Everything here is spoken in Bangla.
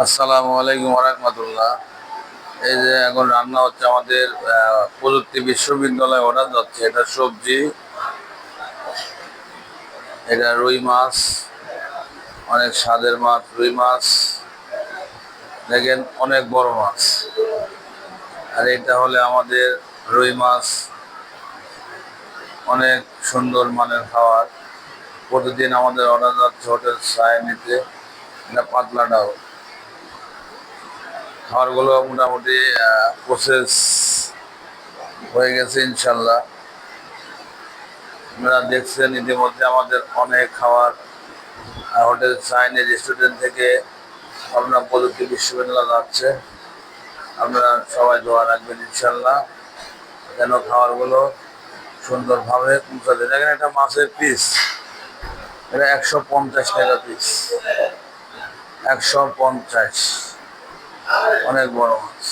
আসসালামু আলাইকুম রাহমাতুল্লাহ। এই যে এখন রান্না হচ্ছে আমাদের প্রযুক্তি বিশ্ববিদ্যালয়ে অর্ডার যাচ্ছে। এটা সবজি, এটা রুই মাছ, অনেক স্বাদের মাছ। রুই মাছ দেখেন অনেক বড় মাছ। আর এটা হলে আমাদের রুই মাছ, অনেক সুন্দর মানের খাবার। প্রতিদিন আমাদের অর্ডার যাচ্ছে হোটেল সায়নিতে। এটা পাতলা ডাল। খাবারগুলো মোটামুটি প্রসেস হয়ে গেছে ইনশাল্লাহ। আপনারা দেখছেন ইতিমধ্যে আমাদের অনেক খাবার হোটেল সাইনি রেস্টুরেন্ট থেকে আপনার প্রযুক্তি বিশ্ববিদ্যালয় যাচ্ছে। আপনারা সবাই দোয়া রাখবেন ইনশাল্লাহ, যেন খাবারগুলো সুন্দরভাবে পৌঁছাতে। দেখেন একটা মাছের পিস, এটা 150 টাকা পিস। 150, অনেক বড় মাছ।